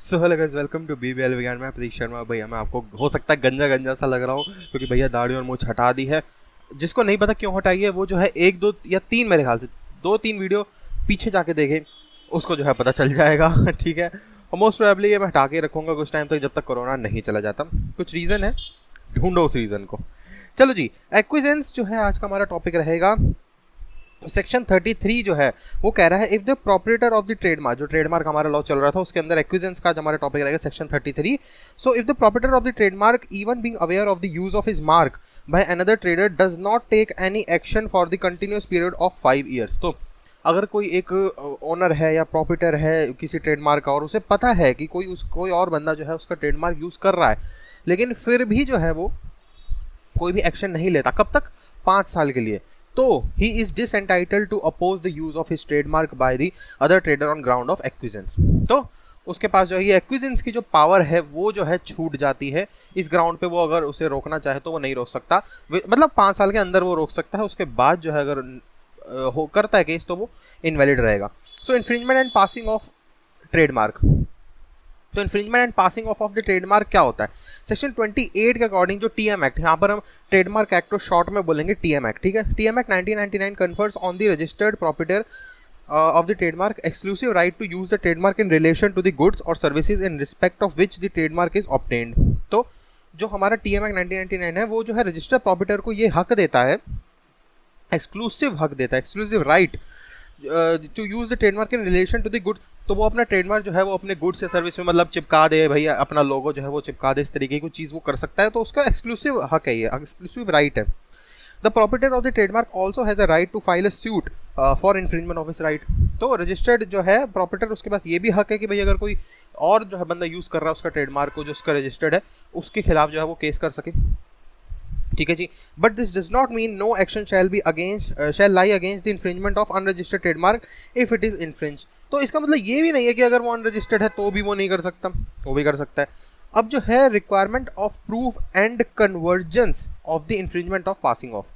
So hello guys, welcome to BBL विज्ञान। मैं प्रतीक शर्मा। भैया मैं आपको हो सकता है गंजा गंजा सा लग रहा हूँ क्योंकि भैया दाढ़ी और मूंछ हटा दी है। जिसको नहीं पता क्यों हटाई है वो जो है एक दो या तीन, मेरे ख्याल से दो तीन वीडियो पीछे जाके देखे, उसको जो है पता चल जाएगा। ठीक है, और मोस्ट प्रोबेबली ये मैं हटा के रखूँगा कुछ टाइम तक, जब तक कोरोना नहीं चला जाता। कुछ रीज़न है, ढूंढो उस रीज़न को। चलो जी, एक्विजेंस जो है आज का हमारा टॉपिक रहेगा। सेक्शन 33 जो है वो कह रहा है if the proprietor of the trademark, जो ट्रेडमार्क हमारा लॉ चल रहा था उसके अंदर एक्विजेंस का हमारा टॉपिक रहेगा section 33। So if the proprietor of the trademark even being aware of the use of his mark by another trader does not take any action for the continuous period of 5 years. तो अगर कोई एक owner है या proprietor है किसी trademark का और उसे पता है कि कोई और बंदा जो है उसका ट्रेडमार्क यूज़ कर रहा है, लेकिन फिर भी जो है वो कोई भी एक्शन नहीं लेता, कब तक? 5 साल के लिए, तो he is disentitled to oppose the use of his trademark by the other trader on ground of acquiescence। तो उसके पास जो है ये एक्विजेंस की जो पावर है वो जो है छूट जाती है इस ग्राउंड पे। वो अगर उसे रोकना चाहे तो वो नहीं रोक सकता, मतलब 5 साल के अंदर वो रोक सकता है, उसके बाद जो है अगर हो करता है केस तो वो इनवैलिड रहेगा। So infringement and passing off trademark. तो infringement and passing off the trademark क्या होता है? सेक्शन 28 के अकॉर्डिंग जो टीएम एक्ट, यहाँ पर हम ट्रेडमार्क एक्ट को शॉर्ट में बोलेंगे टीएम एक्ट, ठीक है। TM act 1999 confers on the registered proprietor of the trademark exclusive right to use the trademark in relation to the goods or services in respect of which the trademark is obtained। तो जो हमारा TM act 1999 है वो जो है registered प्रॉपर्टर को ये हक देता है, एक्सक्लूसिव हक देता है, exclusive right to use the trademark in relation to the good. तो वो अपना ट्रेडमार्क जो है वो अपने गुड्स या सर्विस में मतलब चिपका दे, भैया अपना लोगो जो है वो चिपका दे, इस तरीके की चीज़ वो कर सकता है। तो उसका एक्सक्लूसिव हक है, ये एक्सक्लूसिव राइट है। The proprietor of the trademark also has a right to file a suit for infringement of his right. तो रजिस्टर्ड जो है प्रॉपर्टर, उसके पास ये भी हक है कि भाई अगर कोई और जो है बंदा यूज़ कर रहा है उसका ट्रेडमार्क को जो उसका रजिस्टर्ड है उसके खिलाफ जो है वो केस कर सके, ठीक है जी। But this does not mean no action shall lie against the infringement of unregistered trademark if it is infringe. तो इसका मतलब ये भी नहीं है कि अगर वो अनरजिस्टर्ड है तो भी वो नहीं कर सकता, वो भी कर सकता है। अब जो है requirement of proof and convergence of the infringement of passing of,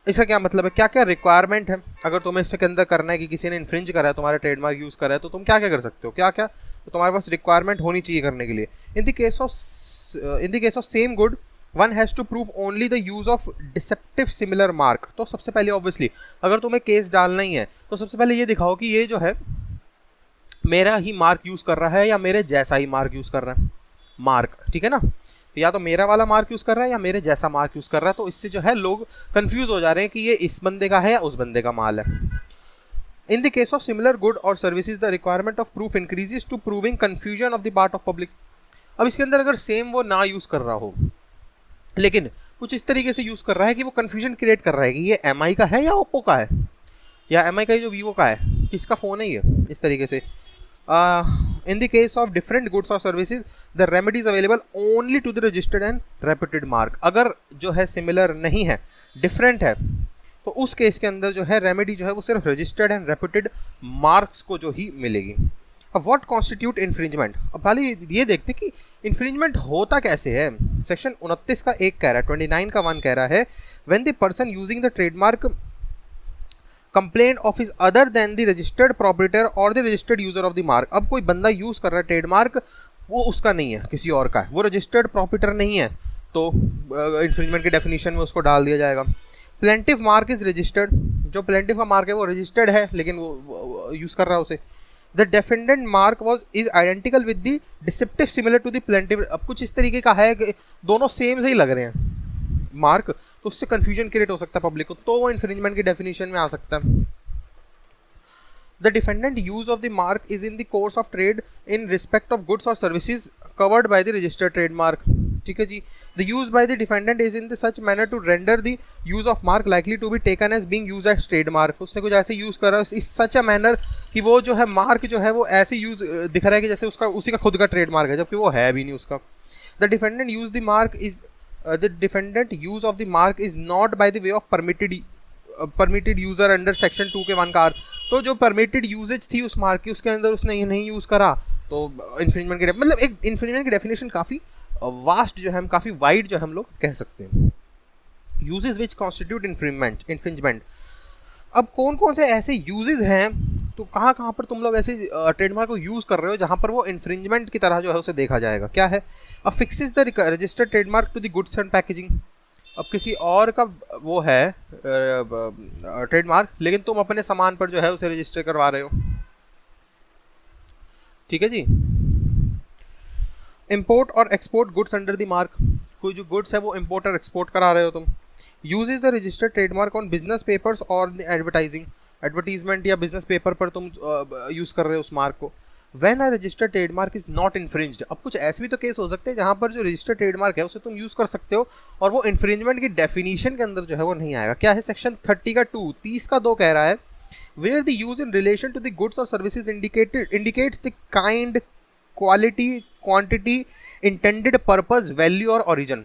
इसका क्या मतलब है? क्या क्या रिक्वायरमेंट है अगर तुम्हें इसके अंदर करना है कि किसी ने इन्फ्रिंज करा है, तुम्हारा ट्रेडमार्क यूज़ करा है, तो तुम क्या क्या कर सकते हो, क्या क्या तो तुम्हारे पास रिक्वायरमेंट होनी चाहिए करने के लिए। In the case of same good one has to prove only the use of deceptive similar mark. तो सबसे पहले ऑब्वियसली अगर तुम्हें केस डालना ही है तो सबसे पहले ये दिखाओ कि ये जो है मेरा ही मार्क यूज़ कर रहा है या मेरे जैसा ही मार्क यूज़ कर रहा है, मार्क, ठीक है ना। तो या तो मेरा वाला मार्क यूज़ कर रहा है या मेरे जैसा मार्क यूज़ कर रहा है। तो इससे जो है लोग कंफ्यूज हो जा रहे हैं कि ये इस बंदे का है या उस बंदे का माल है। In the case of similar good और services the requirement of proof increases to proving confusion of the part of public. अब इसके अंदर अगर सेम वो ना यूज़ कर रहा हो लेकिन कुछ इस तरीके से यूज़ कर रहा है कि वो कन्फ्यूजन क्रिएट कर रहा है कि ये एमआई का है या ओप्पो का है, या एमआई का जो वीवो का है, किसका फ़ोन है ये, इस तरीके से। In the case of different goods और services the remedies available only to the registered and reputed mark. अगर जो है सिमिलर नहीं है, डिफरेंट है, तो उस केस के अंदर जो है रेमेडी जो है वो सिर्फ रजिस्टर्ड एंड रेप्यूटेड मार्क्स को जो ही मिलेगी। अब व्हाट कॉन्स्टिट्यूट इन्फ्रिंजमेंट, अब पहले ये देखते कि इन्फ्रिंजमेंट होता कैसे है। सेक्शन 29 का 1 कह रहा है, 29 का 1 कह रहा है when the person using the trademark complaint of is other than the registered proprietor और the registered user of the mark. अब कोई बंदा यूज कर रहा है ट्रेडमार्क, वो उसका नहीं है, किसी और का है, वो रजिस्टर्ड प्रॉपरेटर नहीं है, तो इन्फ्रिंजमेंट की डेफिनेशन में उसको डाल दिया जाएगा। प्लेंटिव मार्क इज रजिस्टर्ड, जो प्लेंटिव का मार्क है वो रजिस्टर्ड है लेकिन वो यूज कर रहा है उसे। The defendant mark is identical with the deceptive similar to the plaintiff. अब कुछ इस तरीके का है कि दोनों सेम से ही लग रहे हैं मार्क, तो उससे कंफ्यूजन क्रिएट हो सकता है पब्लिक को, तो वो इन्फ्रिंजमेंट की डेफिनेशन में आ सकता है। The defendant use of the mark is in the course of trade in respect of goods और services covered by the registered trademark, ठीक है जी। The use by the defendant is in the such manner to render the use of mark likely to be taken as being use as trademark. उसने कुछ ऐसे use करा इस सच a manner कि वो जो है मार्क जो है वो ऐसे यूज दिख रहा है कि जैसे उसका उसी का खुद का ट्रेडमार्क है, जबकि वो है भी नहीं उसका। The defendant use the mark is the defendant use of the mark is not by the way of permitted user under section 2 के 1 का। तो जो permitted usage थी उस मार्क की उसके अंदर उसने ये नहीं यूज़ करा, तो इन्फ्रिंजमेंट की मतलब एक इन्फ्रिंजमेंट की डेफिनेशन काफ़ी वास्ट जो है, हम काफ़ी वाइड जो हम लोग कह सकते हैं। Uses which constitute infringement. अब कौन कौन से ऐसे यूजेस हैं तो कहाँ कहाँ पर तुम लोग ऐसे ट्रेडमार्क को यूज़ कर रहे हो जहाँ पर वो इन्फ्रिंजमेंट की तरह जो है उसे देखा जाएगा। क्या है, affixes the registered trademark to the goods and packaging. अब किसी और का वो है ट्रेडमार्क, लेकिन तुम अपने सामान पर जो है उसे रजिस्टर करवा रहे हो। ठीक है जी। इंपोर्ट और export goods under the mark, कोई जो गुड्स है वो इंपोर्ट और एक्सपोर्ट करा रहे हो तुम। Uses the registered trademark on business papers और एडवर्टाइजिंग, एडवर्टीजमेंट या बिजनेस पेपर पर तुम यूज़ कर रहे हो उस मार्क को। When a registered trademark is not infringed, अब कुछ ऐसे भी तो केस हो सकते हैं जहाँ पर जो रजिस्टर्ड ट्रेडमार्क है उसे तुम यूज़ कर सकते हो और वो इन्फ्रिंजमेंट की डेफिनेशन के अंदर जो है वो नहीं आएगा। क्या है, सेक्शन 30 का 2, 30 का 2 कह रहा है, where the use in relation to the goods और services indicates the kind, quality, quantity, intended purpose, value और ओरिजिन।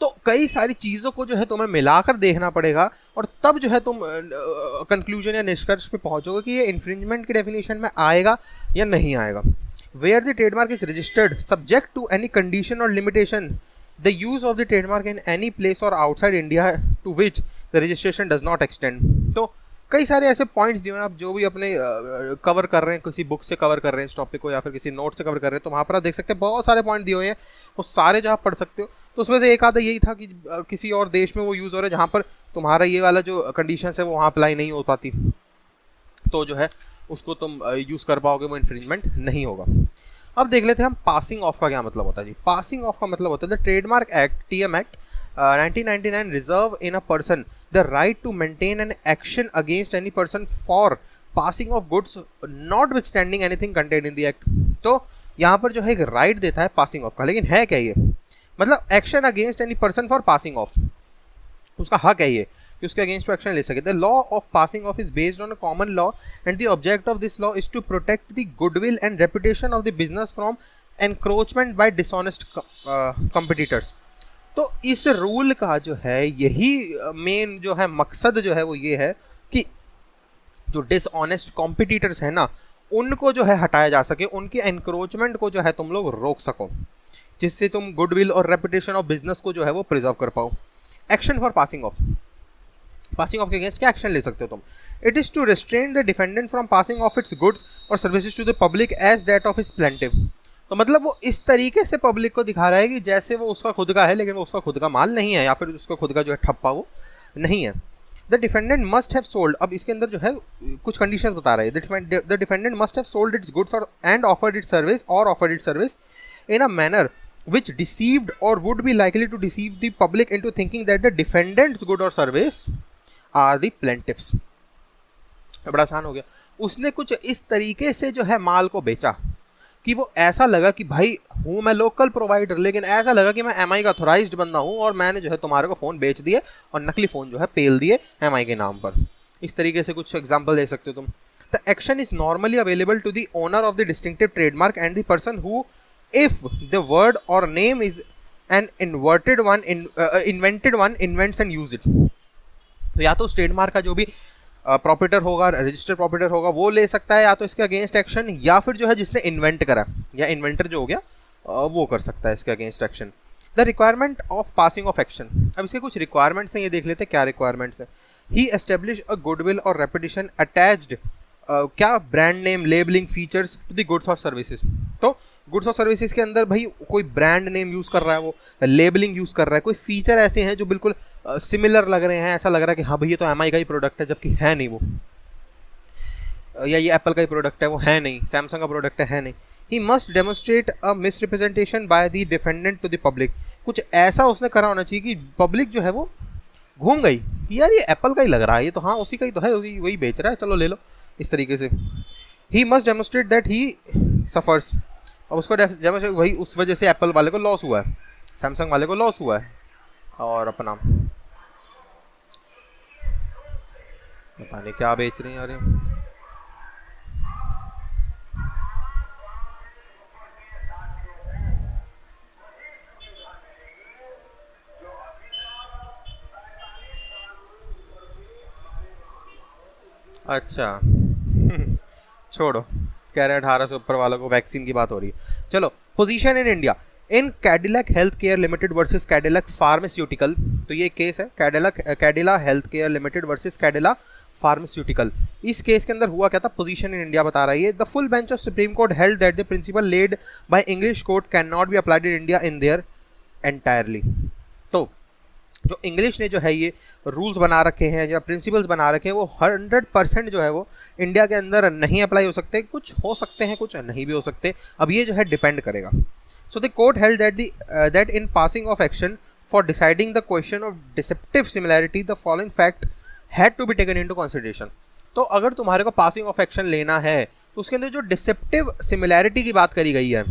तो कई सारी चीज़ों को जो है तुम्हें मिलाकर देखना पड़ेगा और तब जो है तुम कंक्लूजन या निष्कर्ष पे पहुंचोगे कि ये इन्फ्रिंजमेंट की डेफिनेशन में आएगा या नहीं आएगा। Where the trademark is registered subject to any condition और limitation, the use of the trademark in any place और outside India to which the registration does not extend. तो कई सारे ऐसे पॉइंट्स दिए हैं, आप जो भी अपने कवर कर रहे हैं, किसी बुक से कवर कर रहे हैं इस टॉपिक को या फिर किसी नोट से कवर कर रहे हैं, तो वहाँ पर आप देख सकते हैं बहुत सारे पॉइंट दिए हुए हैं, वो सारे जो आप पढ़ सकते हो। तो उसमें से एक आधा यही था कि किसी और देश में वो यूज़ हो रहा है जहाँ पर तुम्हारा ये वाला जो कंडीशन है वो वहाँ अप्लाई नहीं हो पाती, तो जो है उसको तुम यूज़ कर पाओगे, वो इन्फ्रिंजमेंट नहीं होगा। अब देख लेते हैं हम पासिंग ऑफ का क्या मतलब होता है जी। पासिंग ऑफ का मतलब होता है the trademark act, TM act 1999 reserve in a person the right to maintain an action against any person for passing off goods notwithstanding anything content in the act. तो यहाँ पर जो है एक राइट देता है पासिंग ऑफ का, लेकिन है क्या ये, मतलब action against any person for passing of, उसका हक है ये कि उसके अगेंस्ट एक्शन ले सके। The law of passing off is based on a common law and the object of this law is to protect the goodwill and reputation of the business from encroachment by dishonest competitors. तो इस rule का जो है यही main जो है मकसद जो है वो ये है कि जो डिसऑनेस्ट कॉम्पिटिटर्स है ना उनको जो है हटाया जा सके, उनके एनक्रोचमेंट को जो है तुम लोग रोक सको, जिससे तुम गुडविल और रेपुटेशन ऑफ बिजनेस को जो है वो प्रिजर्व कर पाओ। Action for passing off, passing off के अगेंस्ट क्या एक्शन ले सकते हो तुम? It is to restrain the defendant from passing off its goods और services to the public as that of its plaintiff. तो मतलब वो इस तरीके से पब्लिक को दिखा रहा है कि जैसे वो उसका खुद का है लेकिन वो उसका खुद का माल नहीं है, या फिर उसका खुद का जो है ठप्पा वो नहीं है। The defendant must have sold, अब इसके अंदर जो है कुछ कंडीशंस बता रहे हैं। The defendant must have sold it's goods and offered it's service in a manner which deceived or would be likely to deceive the public into thinking that the defendant's good or service are the plaintiffs। बड़ा आसान हो गया, उसने कुछ इस तरीके से जो है माल को बेचा कि वो ऐसा लगा कि भाई हूँ मैं लोकल प्रोवाइडर, लेकिन ऐसा लगा कि मैं MI का ऑथोराइज्ड बंदा हूँ और मैंने जो है तुम्हारे को फ़ोन बेच दिए और नकली फ़ोन जो है पेल दिए MI के नाम पर। इस तरीके से कुछ एग्जाम्पल दे सकते हो तुम। The action is normally available to the owner of the distinctive trademark and the person who if the word or name is an invented one invents and use it। तो या तो उस ट्रेडमार्क का जो भी प्रॉपरेटर होगा, registered proprietor होगा, वो ले सकता है या तो इसके अगेंस्ट एक्शन, या फिर जो है जिसने इन्वेंट करा या इन्वेंटर जो हो गया वो कर सकता है इसके against action. The requirement of passing off action, अब इसके कुछ रिक्वायरमेंट्स हैं, ये देख लेते हैं क्या रिक्वायरमेंट्स हैं। ही एस्टेब्लिश अ गुडविल और रेपुटेशन अटैच्ड क्या brand name, labeling features to the goods और सर्विसेज। तो गुड्स और सर्विसेज के अंदर भाई कोई ब्रांड नेम यूज़ कर रहा है, वो लेबलिंग यूज़ कर रहा है, कोई फीचर ऐसे हैं जो बिल्कुल सिमिलर लग रहे हैं, ऐसा लग रहा है कि हाँ भाई ये तो MI का ही प्रोडक्ट है, जबकि है नहीं वो, या ये एप्पल का ही प्रोडक्ट है, वो है नहीं, सैमसंग का प्रोडक्ट है नहीं। He must demonstrate a misrepresentation by the defendant to the public, कुछ ऐसा उसने करा होना चाहिए कि पब्लिक जो है वो घूम गई कि यार ये एप्पल का ही लग रहा है, ये तो हाँ उसी का ही तो है, वही बेच रहा है, चलो ले लो, इस तरीके से। ही must demonstrate that he suffers, और उसको वही उस वजह से एप्पल वाले को लॉस हुआ है, सैमसंग वाले को लॉस हुआ है, और अपना पता नहीं क्या बेच रहे हैं यार ये। अच्छा छोड़ो, कह रहे हैं 18 से ऊपर वालों को वैक्सीन की बात हो रही है। चलो, position in India in Cadillac health care limited versus Cadillac pharmaceutical. तो ये केस है Cadila health care limited versus Cadila pharmaceutical. इस केस के अंदर हुआ क्या था, पोजीशन इन इंडिया बता रही है, the full bench of supreme court held that the principle laid by English court can not be applied in India in their entirely. तो जो इंग्लिश ने जो है ये रूल्स बना रखे हैं या प्रिंसिपल्स बना रखे हैं वो 100% जो है वो इंडिया के अंदर नहीं अप्लाई हो सकते, कुछ हो सकते हैं कुछ नहीं भी हो सकते, अब ये जो है डिपेंड करेगा। So the court held that in passing off action for deciding the question of deceptive similarity the following fact had to be taken into consideration. तो अगर तुम्हारे को पासिंग ऑफ एक्शन लेना है तो उसके अंदर जो डिसेप्टिव सिमिलैरिटी की बात करी गई है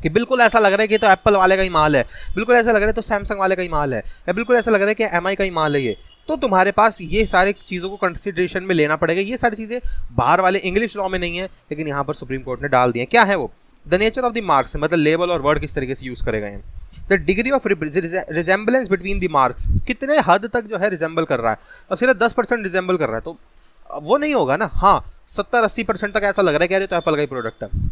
कि बिल्कुल ऐसा लग रहा है कि तो एप्पल वाले का ही माल है, बिल्कुल ऐसा लग रहा है तो सैमसंग वाले का ही माल है, या बिल्कुल ऐसा लग रहा है कि एमआई का ही माल है ये, तो तुम्हारे पास ये सारी चीज़ों को कंसिडरेशन में लेना पड़ेगा। ये सारी चीज़ें बाहर वाले इंग्लिश लॉ में नहीं है, लेकिन यहाँ पर सुप्रीम कोर्ट ने डाल दिए। क्या है वो, the nature of the marks, मतलब लेबल और वर्ड किस तरीके से यूज़ करे गए हैं, the degree of resemblance between the marks, कितने हद तक जो है रिजेंबल कर रहा है। अब सिर्फ 10% रिजेंबल कर रहा है तो वो नहीं होगा ना, हाँ 70-80% तक ऐसा लग रहा है कि अरे तो एप्पल का ही प्रोडक्ट है।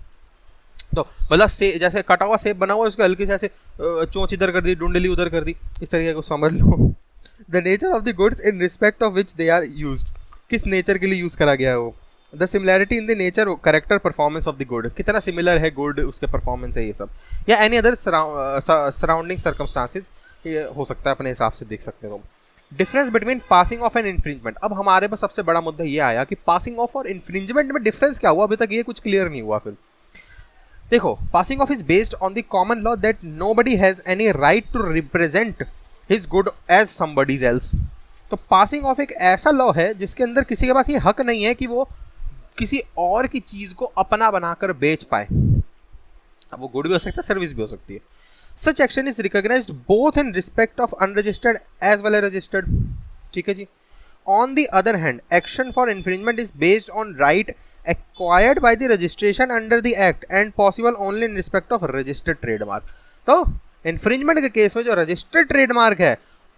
तो मतलब से जैसे कटा हुआ सेब बना हुआ है उसको हल्की से ऐसे चोंच इधर कर दी, डुंडली उधर कर दी, इस तरीके को समझ लो। The nature of the goods in respect of which they are used, किस नेचर के लिए यूज़ करा गया है वो। The similarity in the nature character performance of the good, कितना सिमिलर है गुड उसके परफॉर्मेंस है ये सब, या एनी अदर सराउंडिंग सर्कमस्टांसिस हो सकता है, अपने हिसाब से देख सकते हो। Difference between passing of and infringement, अब हमारे पास सबसे बड़ा मुद्दा ये आया कि पासिंग ऑफ और इन्फ्रिंजमेंट में डिफरेंस क्या हुआ, अभी तक ये कुछ क्लियर नहीं हुआ। फिर देखो, passing off is based on the common law that nobody has any right to represent his good as somebody's else. तो पासिंग ऑफ एक ऐसा लॉ है जिसके अंदर किसी के पास ये हक नहीं है कि वो किसी और की चीज को अपना बनाकर बेच पाए। अब वो गुड भी हो सकता है, सर्विस भी हो सकती है। Such action is recognised both in respect of unregistered as well as registered. ठीक है जी। On the other hand, action for infringement is based on right acquired by the registration under the act and possible only in respect of registered trademark। तो infringement के case में जो registered trademark है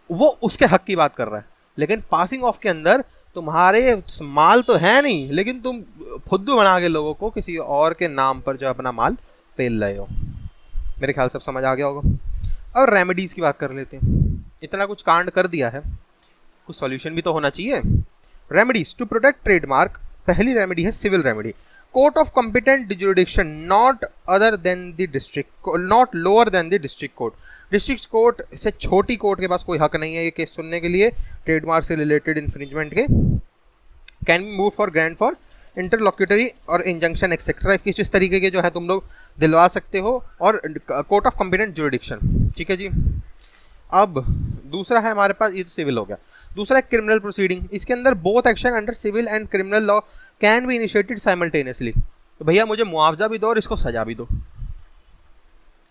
वो उसके हक की बात कर रहा है, लेकिन पासिंग ऑफ के अंदर तुम्हारे माल तो है नहीं, लेकिन तुम फुद्दू बना के लोगों को किसी और के नाम पर जो अपना माल पेल रहे हो। मेरे ख्याल से अब समझ आ गया होगा। और रेमेडीज की बात कर लेते हैं। इतना कुछ कांड कर दिया है, कुछ सॉल्यूशन भी तो होना चाहिए। रेमेडीज टू प्रोटेक्ट ट्रेडमार्क, पहली रेमेडी है civil remedy. Court of competent jurisdiction not other than the district, not lower than the district court. District court से छोटी कोर्ट के पास कोई हक नहीं है ये केस सुनने के लिए ट्रेडमार्क से रिलेटेड इन्फ्रिंजमेंट के। Can be move for grant for इंटरलॉक्यूटरी और इंजंक्शन एक्सेट्रा, किस इस तरीके के जो है तुम लोग दिलवा सकते हो, और कोर्ट ऑफ कॉम्पिटेंट जुरिडिक्शन। ठीक है जी। अब दूसरा है हमारे पास, ये तो सिविल हो गया। दूसरा है क्रिमिनल प्रोसीडिंग। इसके अंदर both action under civil and criminal law can be initiated simultaneously. तो भैया मुझे मुआवजा भी दो और इसको सजा भी दो,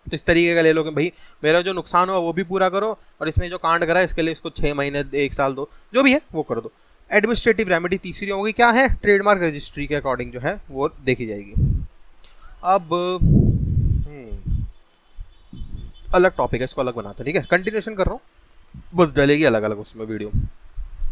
तो इस तरीके का ले लो कि भाई मेरा जो नुकसान हुआ वो भी पूरा करो और इसने जो कांड करा इसके लिए इसको 6 महीने 1 साल दो, जो भी है वो कर दो। एडमिनिस्ट्रेटिव रेमेडी तीसरी होगी, क्या है, ट्रेडमार्क रजिस्ट्री के अकॉर्डिंग जो है वो देखी जाएगी। अब अलग टॉपिक है, इसको अलग बनाते हैं। ठीक है, कंटिन्यूशन कर रहा हूँ, बस डलेगी अलग अलग उसमें वीडियो।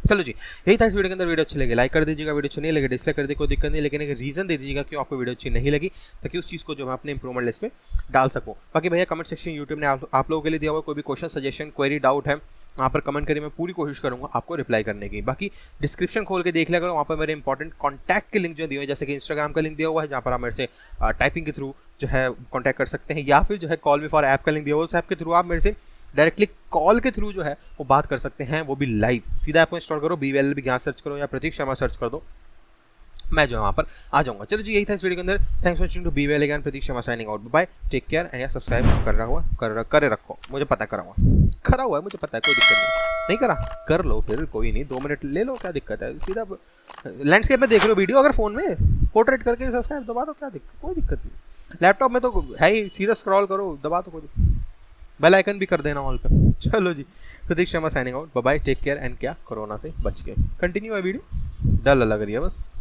चलो जी, यही था इस वीडियो के अंदर। वीडियो अच्छी लगे लाइक कर दीजिएगा, वीडियो अच्छी नहीं लगे डिसलाइक कर दीजिए, कोई दिक्कत नहीं, लेकिन एक रीजन दे दीजिएगा क्यों आपको वीडियो अच्छी नहीं लगी, ताकि उस चीज़ को जो मैं अपने इंप्रूवमेंट लिस्ट में डाल सकूँ। बाकी भैया कमेंट सेक्शन यूट्यूब ने आप लोगों के लिए दिया हुआ, कोई भी क्वेश्चन सजेशन क्वेरी डाउट है वहाँ पर कमेंट करिए, मैं पूरी कोशिश करूँगा आपको रिप्लाई करने की। बाकी डिस्क्रिप्शन खोल के देख लिया करो, वहाँ पर मेरे इंपॉर्टेंट कॉन्टैक्ट के लिंक जो दिए हुए हैं, जैसे कि इंस्टाग्राम का लिंक दिया हुआ है जहाँ पर आप मेरे से टाइपिंग के थ्रू जो है कॉन्टैक्ट कर सकते हैं, या फिर जो है कॉल मी फॉर ऐप का लिंक दिया हुआ है, उस ऐप के थ्रू आप मेरे से डायरेक्टली कॉल के थ्रू जो है वो बात कर सकते हैं, वो भी लाइव। सीधा ऐप को इंस्टॉल करो, BVLLB ज्ञान सर्च करो या प्रतीक शर्मा सर्च कर दो, मैं जो है वहाँ पर आ जाऊँगा। चलो जी, यही था इस वीडियो के अंदर। Thanks for watching to BVLLB ज्ञान, Prateek Sharma signing out, bye, take care and subscribe कर रहा हुआ करे रखो, मुझे पता करा हुआ है, मुझे पता है, कोई दिक्कत नहीं करा कर लो, फिर कोई नहीं, 2 मिनट ले लो, क्या दिक्कत है। सीधा लैंडस्केप में देख रहे हो वीडियो, अगर फोन में पोर्ट्रेट करके सब्सक्राइब दबा दो, क्या दिक्कत, कोई दिक्कत नहीं। लैपटॉप में तो है ही, सीधा स्क्रॉल करो दबा दो, कोई बेल आइकन भी कर देना ऑल पे। चलो जी, Prateek Sharma signing out, bye bye, take care and क्या कोरोना से बच के। कंटिन्यू है वीडियो, डल लग रही है बस।